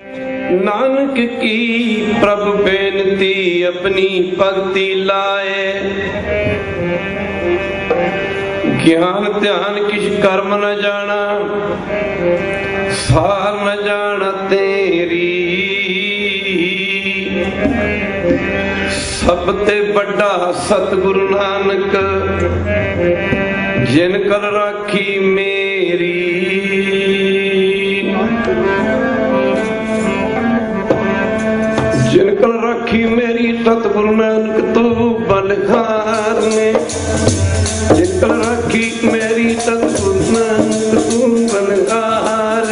नानक की प्रभ बेनती अपनी भक्ति लाए, ज्ञान ध्यान किस कर्म न जाना, सार न जाना तेरी। सब ते बड़ा सतगुरु नानक जिन कल राखी मेरी। जिन कल राखी मेरी सतगुरु नानक तू बलिहार ने। जिन कल राखी मेरी सतगुरु नानक तू बलिहार।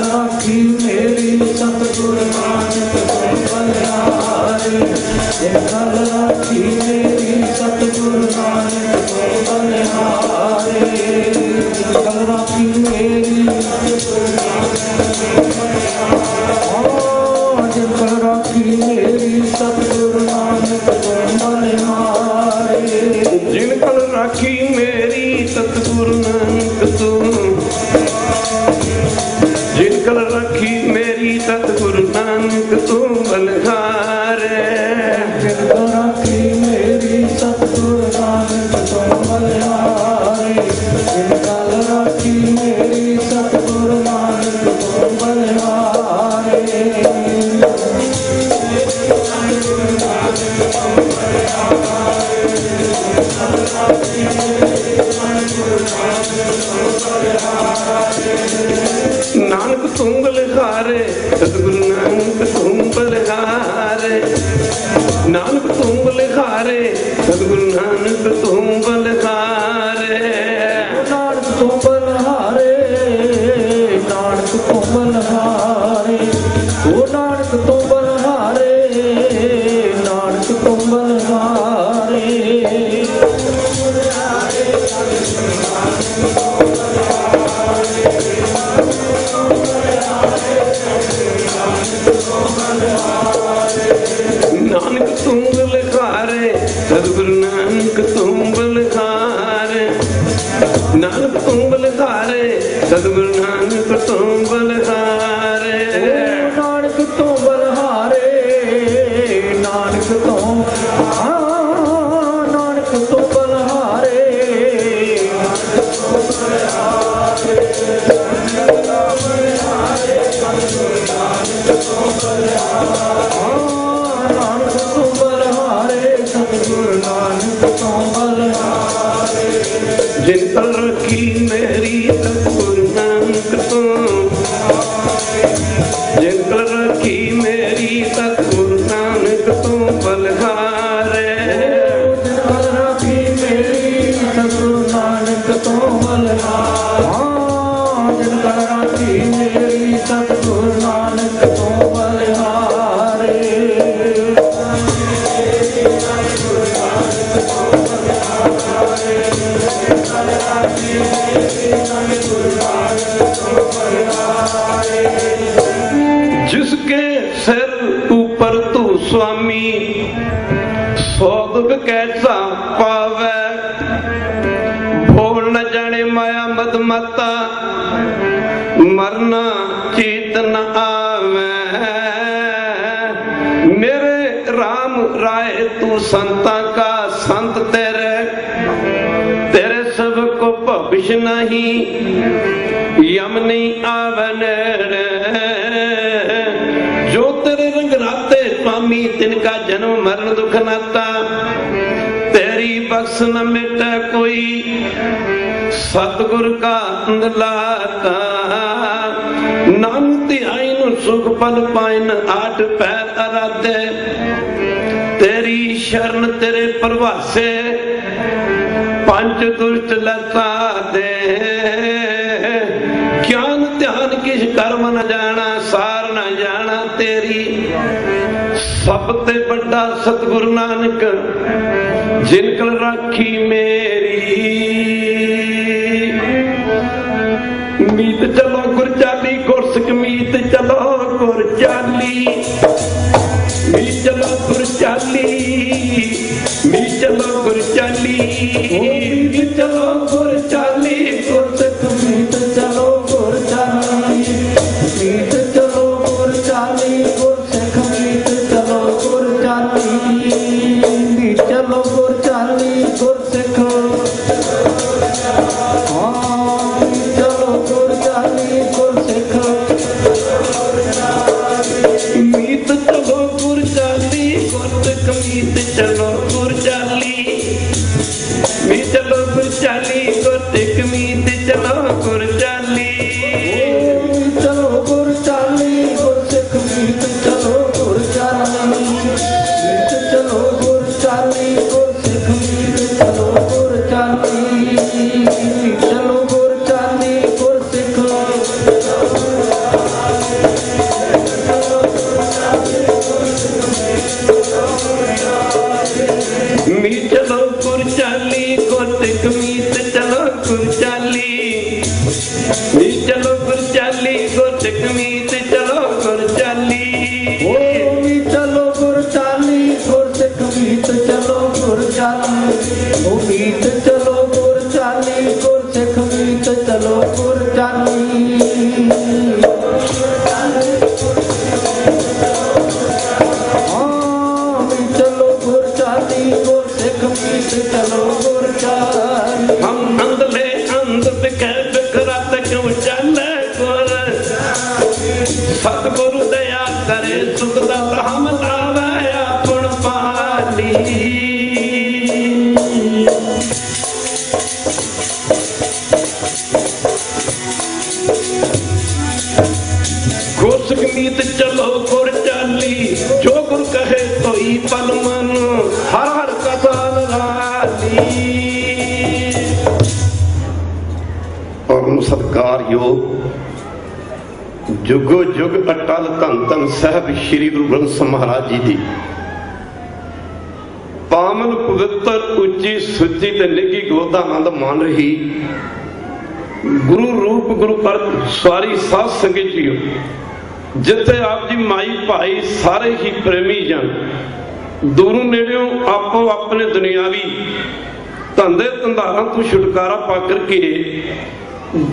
राखी मेरी सतगुरु नानक तू बलिहार। जिन कल राखी मेरी सतगुरु नानक तू बलिहार। कल राखी मेरी कल राखी मेरी सतगुरु नानक तू बलिहार। जिन कल राखी मेरी सतगुरु नानक तू, जिन कल राखी मेरी सतगुरु नानक तू बलिहार। जिन कल राखी मेरी सतगुरु नानक तू बलिहार। जिन कल राखी मेरी सतगुरु नानक तू बलिहार। नानक तू बलिहार। सतगुरु नानक तू बलिहार। नानक तू बलिहार। सतगुरु नानक तू बलिहार। नानक तू बलिहार। नानक तू बलिहार। ओ नानक तू बलिहार। नानक तू बलिहार। नानक तू बलिहार। सतगुरु नानक तू बलिहार। नानक तू बलिहार। सतगुरु नानक तू बलिहार। नानक तू बलिहार। नानक तू नानक तू बलिहार। जिन कल राखी मेरी सतगुरु नानक तू, जिन कल राखी मेरी सतगुरु नानक तू बलिहार। जिन कल राखी मेरी सतगुरु नानक तू बलिहार। जिन कल राखी मेरी सतगुरु नानक तू बलिहार। जिसके सिर ऊपर तू स्वामी, सौ दुख कैसा पावे। भोल न जाने माया मद माता, मरना चेत न आवे। मेरे राम राय तू संता का संत तेरे, तेरे सब को भविष्य नहीं, यम नहीं आवन। जो तेरे रंग राते स्वामी, तिनका जन्म मरण दुख नाता। तेरी बख्श न मिटे कोई, सतगुरु का लाता। नाम ध्याई नु सुख पल पाइन, आठ पैर आराधे। तेरी शरण तेरे प्रवासे, पंच दुष्ट लता दे। ज्ञान ध्यान किस कर्म न जाना, सार न जाना तेरी। सब ते बड़ा सतगुरु नानक जिन कल राखी मेरी। मीत चलो गुर चाली, गुरसिख मीत चलो गुर चाली। मीत चलो गुर चाली, मीत चलो गुर चाली। मीत चलो गुर चाली, गुरसिख मीत चलो गुर चाली। मीत चलो चाली चलो गुर चाली गुर सिख चलो गुर चाली गुर सिख मीत चलो गुर चाली गुर सिख मीत चलो गुर चाली मीत चलो गुर चाली गुर सिख मीत चलो गुर चाली चलो गुर चाली गुर सिख मीत चलो गुर चाली मीत चलो गुर चाली गुर सिख मीत चलो गुर चाली चलो गुर चाली गुर सिख मीत चलो गुर चाली गुर सिख मीत चलो गुर चाली मीत चलो गुर चाली गुर सिख मीत चलो गुर चाली मीत चलो गुर चाली गुर सिख मीत चलो गुर चाली मीत चलो गुर चाली गुर सिख मीत चलो गुर चाली चलो गुर चाली गुर सिख मीत चलो गुर चाली हम अंधले अंध बिखै बिखरत क्यों चले गुर सतगुरु दया करे सुख दाता हम लावे अपन पाली गुरसिख मीत चलो गुर चाली जो गुर कहे तो ही पल मन हर हर कथा निराली। परम सत्कार योग जुगो जुग अटल धन धन साहब श्री गुरु ग्रंथ ਸਾਹਿਬ महाराज जी दी पावन पवित्र उच्ची सुची ते निगी गोदा आनंद मान रही गुरु रूप गुरु अर्थ सारी साध संगत जी जिथे आप जी माई भाई सारे ही प्रेमी जन दूरों नेड़ों आपो अपने दुनियावी धंधे धंधारां तो छुटकारा पा करके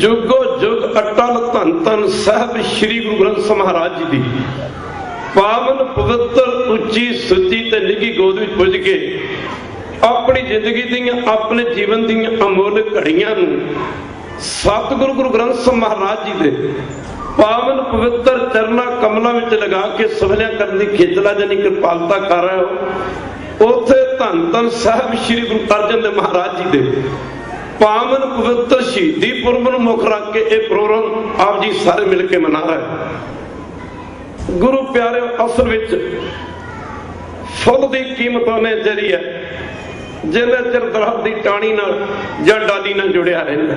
जुगो जुग अटल धन धन साहब श्री गुरु ग्रंथ ਸਾਹਿਬ महाराज जी दी पावन पवित्र उच्ची सुची ते निगी गोद विच पुज के अपनी जिंदगी दियां अपने जीवन दियां अमोल घड़ियां नूं सतगुरु गुरु ग्रंथ ਸਾਹਿਬ महाराज जी दे पावन पवित्र चरना कमलों में लगा के सवलिया करने की खिचला जानी कृपालता कर रहे हो उथे धन धन साहब श्री गुरु अर्जन देव महाराज जी दे पावन पवित्र शहीदी पुरब नूं मुख रख के यह प्रोग्राम आप जी सारे मिल के मना रहे गुरु प्यारे असल विच फुल की कीमत उन्हें जरी है जिन्हें चिर दरख्त की टाणी नाल जां डाली नाल जुड़िया रहिंदा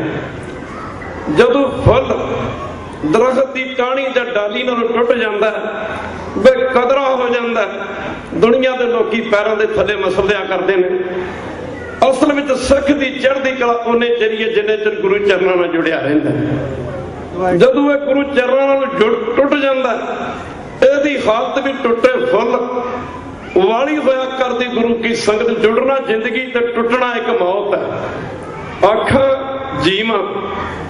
जदों फुल दरख्त की टाणी जां डाली नाल टुट जांदा बे कदरा हो जांदा दुनिया के लोग पैरों के थले मसलिया करते हैं असल में सिख की चढ़ती कला उन्हें चरिए जिन्हें चिर गुरु चरणों में जुड़िया रहिंदा जदों वह गुरु चरणों नाल टुट जांदा ਇਹਦੀ हालत भी टुटे फुल वाली होया करती गुरु की संगत जुड़ना जिंदगी ते टुटना एक मौत है आखा जीवन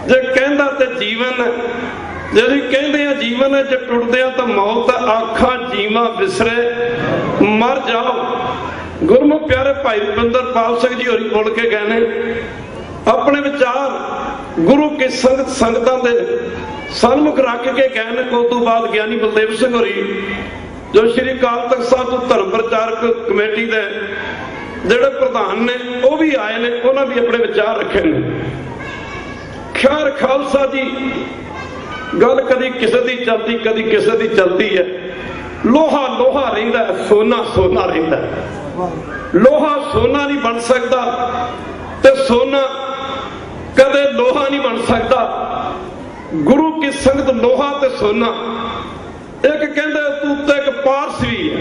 जे कहंदा ते जीवन है जे कहंदे आ जीवन है जे टुटदे आ तां मौत है आखा जीवा विसरे मर जाओ गुरमुख प्यारे भाई रुपिंदर पाल सिंह जी होरी बोल के गए ने अपने विचार गुरु की संगतां दे सन्मुख रख के गए ने उस तो बाद ज्ञानी बलदेव सिंह होरी जो श्री अकाल तख्त साहिब तो धर्म प्रचारक कमेटी के जिहड़े प्रधान ने वह भी आए ने उन्होंने भी अपने विचार रखे ने खैर खालसा जी गल कदी किसी की चलती कदी किसी की चलती है लोहा लोहा रहिंदा सोना सोना रहिंदा लोहा सोना नहीं बन सकता ते सोना कदे लोहा नहीं बन सकता गुरु की संगत लोहा ते सोना एक कहंदे तूते एक पारसी है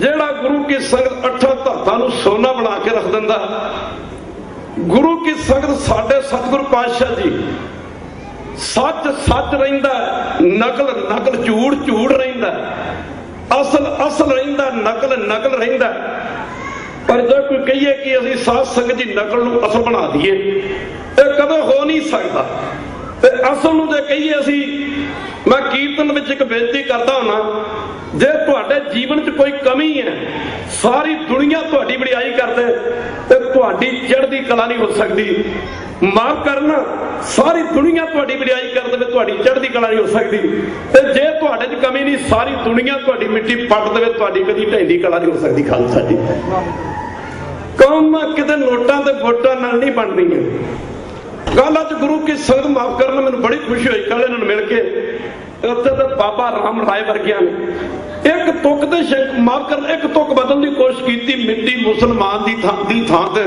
जेड़ा गुरु की संगत अठा धातां नूं सोना बना के रख दिंदा गुरु की संगत साडे सतगुरु पातशाह जी सच सच रहिंदा नकल नकल झूठ झूठ रहिंदा असल असल रहिंदा नकल नकल रहिंदा पर जो कोई कहिए कि असीं साध संगत जी नकल नूं असल बना दईए ये कदों हो नहीं सकता असल नूं जे कहिए असीं मैं कीर्तन में एक बेनती करता होना, जे तुहाडे जीवन च कोई कमी है, सारी दुनिया तुहाडी वडियाई करदे ते तुहाडी चढ़दी कला नहीं हो सकती। माफ करना, सारी दुनिया तुहाडी वडियाई कर देवे, तुहाडी चढ़दी कला नहीं हो सकती। ते जे तुहाडे च कमी नहीं, सारी दुनिया तुहाडी मिट्टी पट देवे, तुहाडी कदी ढैंदी कला नहीं हो सकती। खालसा जी, कौम किते नोटां ते वोटां नाल नहीं बनदी। गल अज गुरु की संगत, माफ करना, मैनूं बड़ी खुशी हुई कल इन्हां नूं मिल के। उत्थे तो बाबा राम राय वर्गिया ने एक तुक ते माफ कर एक तुक बदलने की कोशिश की। मिट्टी मुसलमान की थां ते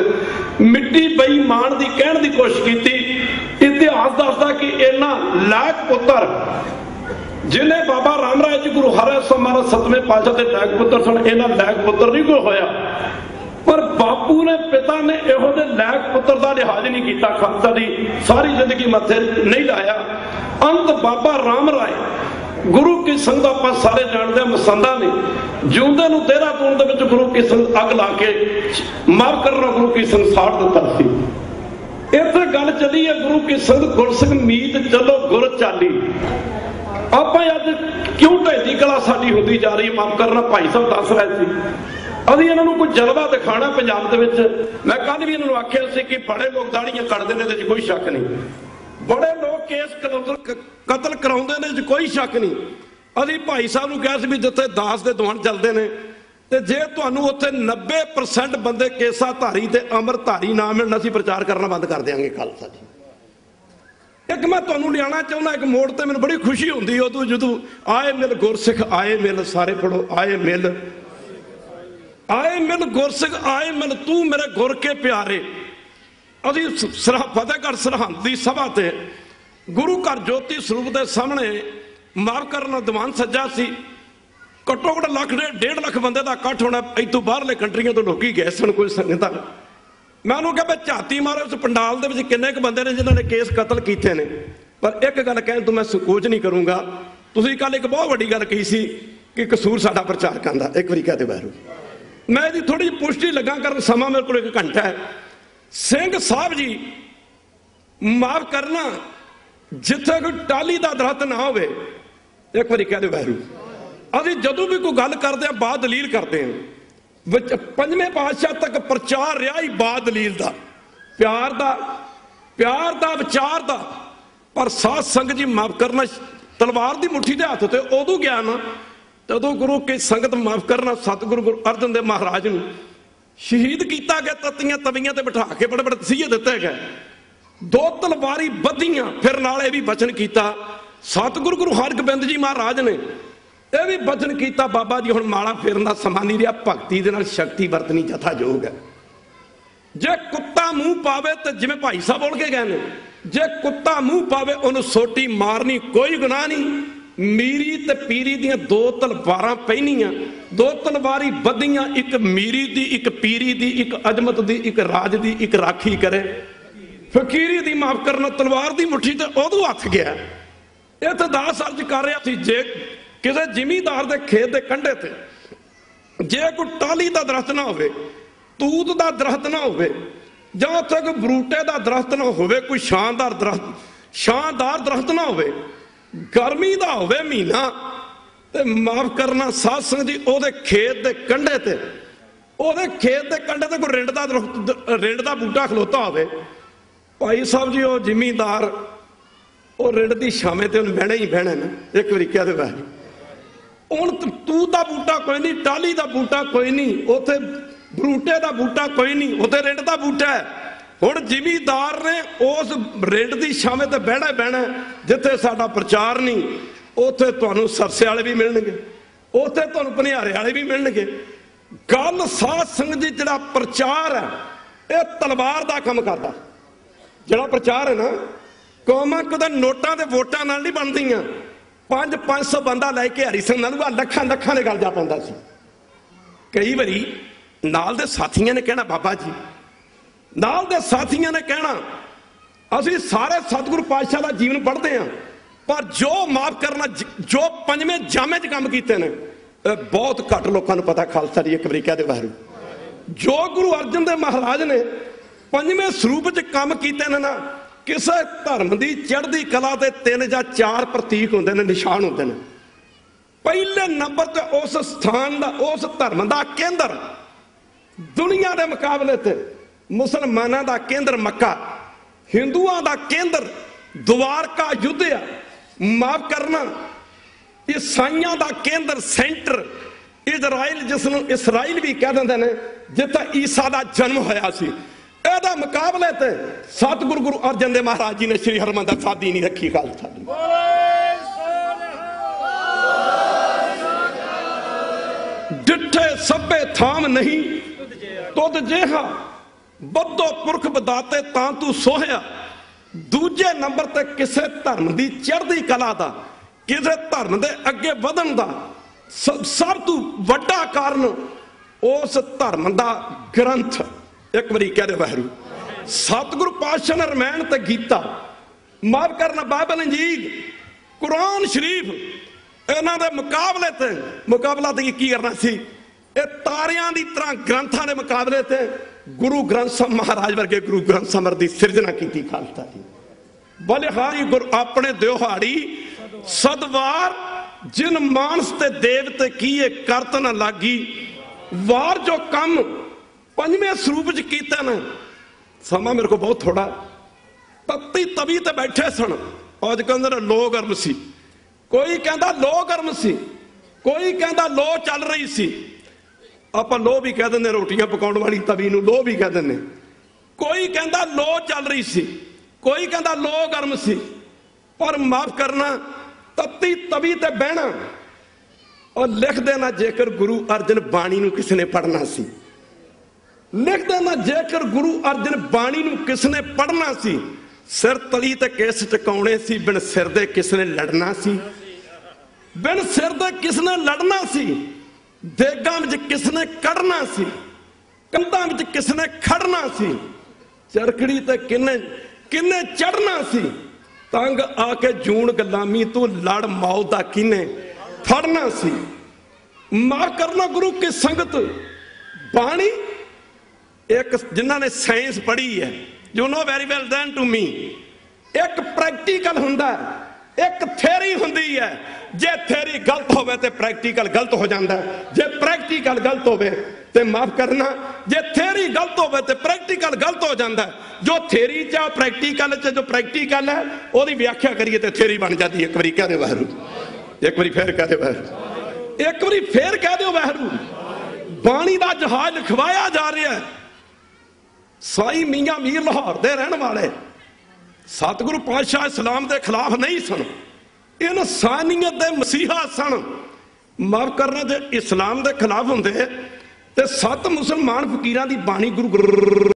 मिट्टी बेईमान की कहने की कोशिश की। इतिहास दसदा कि इन्ना लायक पुत्र जिन्हें बाबा राम राय जी गुरु हरिराय महाराज 7वें पातशाह के लायक पुत्र सन, इन्ना लायक पुत्र नहीं कोई होया। पर बापू ने पिता ने इहो जे लायक पुत्र का लिहाज नहीं किया, खालसा दी सारी जिंदगी मथे नहीं लाया। अंत बाबा राम राय गुरु की संगत आप सारे जानते हैं, मसंदा ने जिंदे नूं देहरादून दे विच गुरु की संगत अग ला के माफ करना गुरु की संगत साड़ दिता सी। इत्थे गल चली है गुरु की संगत गुरसिंह मीत चलो गुर चाली। आप अज क्यों ढैंदी कला साडी हुंदी जा रही, माफ करना भाई साहब दस रहे थे अभी इन्हों कोई जलवा दिखाना पंजाब दे विच। मैं कल भी इन्होंने आख्या सी कि बड़े लोग दाड़ियां कटदे ने, इहदे च कोई शक नहीं। बड़े लोग केस कतल कराउंदे ने, इहदे च कोई शक नहीं। अभी भाई साहब नूं कहा सी भी जिथे दास दे दौड़ चलते हैं, तो जे तुहानूं उत्थे 90% बंदे केसा धारी ते अमरधारी ना मिलना, असीं प्रचार करना बंद कर देंगे। खालसा जी, एक मैं तुहानूं लियाना चाहुंदा एक मोड़ ते, मैनूं बड़ी खुशी हुंदी उदों जदों आए मिल गुरसिख आए मिल, सारे पढ़ो आए मिल, आए मिल गुरसिख आए मिल तू मेरे गुर के प्यारे। अभी फतेहगढ़ सरहंद की सभा ते गुरु घर ज्योति स्वरूप के सामने माफ करना दीवान सज्जा सी। घट्टो घट्ट लाख 1.5 लाख बंदे का इकट्ठ होना, इतों बाहरले कंट्रियों तो लोग गए सन कोई संगत। मैं उन्होंने कहा झाती मारो उस पंडाल के किन्ने क बंदे ने जिन्होंने केस कतल किए हैं। पर एक गल कहने तो मैं संकोच नहीं करूँगा, तुसीं कल एक बहुत बड़ी गल कही सी कि कसूर साडा प्रचार करना। एक बारी कहते बैरू मैं इसकी थोड़ी पुष्टि लगा कर, समा मेरे को 1 घंटा है। सिंह साहब जी माफ करना, जिथे कोई टाली का दरख्त ना हो, एक बार कह दो वैरू, अभी जदों भी कोई गल करते हैं बाद दलील करते हैं। 5वें पातशाह तक प्रचार रहा ही बाद दलील का, प्यार का विचार का। पर साध संगत जी माफ करना, तलवार की मुट्ठी के हथ से उदों गया ना तदों गुरु की संगत माफ करना सतगुरु गुरु अर्जन देव महाराज नूं शहीद किया गया, तत्तियां तवियां ते बिठा के बड़े बड़े तसीहे दिते गए। 2 तलवारी बधियां, फिर नाल ये भी बचन किया सतगुरु गुरु हरगोबिंद जी महाराज ने, यह भी बचन किया बाबा जी हुण माला फेरन दा समा नहीं रहा, भगती दे नाल शक्ति वरतनी जथा योग है। जे कुत्ता मूँह पावे तो जिवें भाई साहब बोल के गए ने, जे कुत्ता मूँह पावे उन्होंने सोटी मारनी कोई गुनाह नहीं। मीरी ते पीरी दियां 2 तलवारां पहनियां, 2 तलवारी बधियां, एक मीरी दी, एक पीरी दी, एक अजमत दी, एक राज दी, एक राखी करे। फकीरी दी माफ करना तलवार दी मुट्ठी ते उदों हथ गया। ये तो दास अर्ज कर रहा सी, जे किसी जिमीदार दे खेत दे कंढे ते जे कोई टाली दा दरख्त ना होवे, तूत दा दरख्त ना होवे, जां उत्थे कोई बरूटे दा दरख्त ना होवे, कोई शानदार दरख्त ना होवे, गर्मी का होवे महीना, ते माफ करना साध संगत जी ओदे खेत दे कंढे ते, ओदे खेत दे कंढे ते कोई रिंड दा बूटा खलोता होवे, भाई साहब जी वो जिमीदार वो रिंड दी छावें ते बहना ही बहना ना। एक बारी कह दे हुण तू दा बूटा कोई नहीं, टाली दा बूटा कोई नहीं, उत्थे बरूटे दा बूटा कोई नहीं, उत्थे रिंड दा बूटा है। हुण जिमीदार ने उस रिंड की छावें ते बहना बहना, जिथे साडा प्रचार नहीं उत्थे तुहानूं सरसे वाले भी मिलणगे, उत्थे तुहानूं भनियारे वाले भी मिलणगे। गल साध संगत जी जिहड़ा प्रचार है यह तलवार का काम करदा। जिहड़ा प्रचार है ना, कौमां कदे नोटां ते वोटां नाल नहीं बनदियां। 500 बंदा लैके हरी सिंह नाल लखां लखां दे गल जा पाउंदा सी। कई बारी नाल दे साथियां ने कहना, बाबा जी नाल दे साथियां ने कहना, असीं सारे सतगुरु पातशाह का जीवन पढ़ते हैं, पर जो माफ करना जो 5वें जामे च काम कीते ने बहुत घट लोगों को पता। खालसा जी एक बारी कह दे वाहिगुरू, जो गुरु अर्जन देव महाराज ने 5वें स्वरूप च काम कीते ने ना, किसी धर्म की चढ़ती कला के 3 या 4 प्रतीक होंगे ने, निशान होंगे ने। पहले नंबर ते उस स्थान का, उस धर्म का केंद्र दुनिया के मुकाबले ते मुसलमानों का केंद्र मक्का, हिंदुओं का केंद्र द्वारका युद्ध है, माफ करना ईसाइयों का केंद्र सेंटर इजराइल, जिसनों इसराइल भी कह देंगे ने, जिथे ईसा का जन्म होया सी। ਇਹਦਾ मुकाबले ते सतगुरु गुरु अर्जन देव महाराज जी ने श्री हरमंदिर साहिब दी नहीं रखी खालसा दी। डिठे सभे थाम नहीं तुद जेहा, बदो पुरख बदाते तां तू सोहया। दूजे नंबर ते किसी धर्म की चढ़ती कला का, किसी धर्म के अगे वधन का सब तो वड्डा कारण उस धर्म का ग्रंथ। एक बारी कह दे वाहिगुरू, सतगुरु पातशाह ने रमायण ते गीता, माफ करना बाइबल इंजील कुरान शरीफ, इन्हां दे मुकाबले ते मुकाबला ते की करना सी, ये तारियां दी तरह ग्रंथां दे मुकाबले ते गुरु ग्रंथ साहब महाराज वर्गे गुरु ग्रंथ साहब दी सिरजना की खालसा दी। बलिहारी गुरु अपने दिहाड़ी सदवार, जिन मानस ते देवते किए करत न लागी। वार जो कम 5वें स्वरूप च कीता ना, समा मेरे को बहुत थोड़ा, तत्ती तवी ते बैठे सन। अज कहते लो गर्म सी, कोई कहता लो गर्म सी, कोई कहता लो चल रही सी। आप लो भी कह दें, रोटियां पकाने वाली तवी नूं लो भी कह दें। कोई कहता लो चल रही सी, कोई कहता लो गर्म सी। पर माफ करना तत्ती तवी ते बहना और लिख देना, जेकर गुरु अर्जन बाणी नूं किसी ने पढ़ना सी, लिख देना जेकर गुरु अर्जन बाणी नूं किसने पढ़ना सी, सिर तली ते केस चकाउणे सी, बिन सिर दे किसने लड़ना सी, बिन सिर दे किसने लड़ना सी। देगां विच किसने कढ़ना सी, कंधां विच किसने खड़ना सी, चरखड़ी ते किन्ने चढ़ना सी। तंग आके जून गुलामी तू लड़ मौत दा किने फड़ना सी। माफ करना गुरु की संगत बाणी, एक जिन्हों ने साइंस पढ़ी है, you know very well then to me, एक प्रैक्टिकल हुंदा है, एक थेरी हुंदी है। जे थेरी गलत होवे ते प्रैक्टिकल गलत हो जाता है, जे प्रैक्टिकल गलत होवे ते माफ करना, जे थेरी गलत होवे ते प्रैक्टिकल गलत हो जाता है। जो थेरी च प्रैक्टिकल च जो प्रैक्टिकल है ओदी व्याख्या करिए ते थेरी बन जाती है। एक बारी कह दे वाहिगुरू, एक बारी फिर कह दे वाहिगुरू, एक बारी फिर कह दो वाहिगुरू। बाणी का जहाज लिखवाया जा रहा है। साई मियां मीर लाहौर दे रहन वाले सतगुरु पातशाह इस्लाम के खिलाफ नहीं सन, इंसानियत दे मसीहा सन। माफ करना, जे इस्लाम के खिलाफ होंदे ते 7 मुसलमान फकीरां दी बाणी गुरु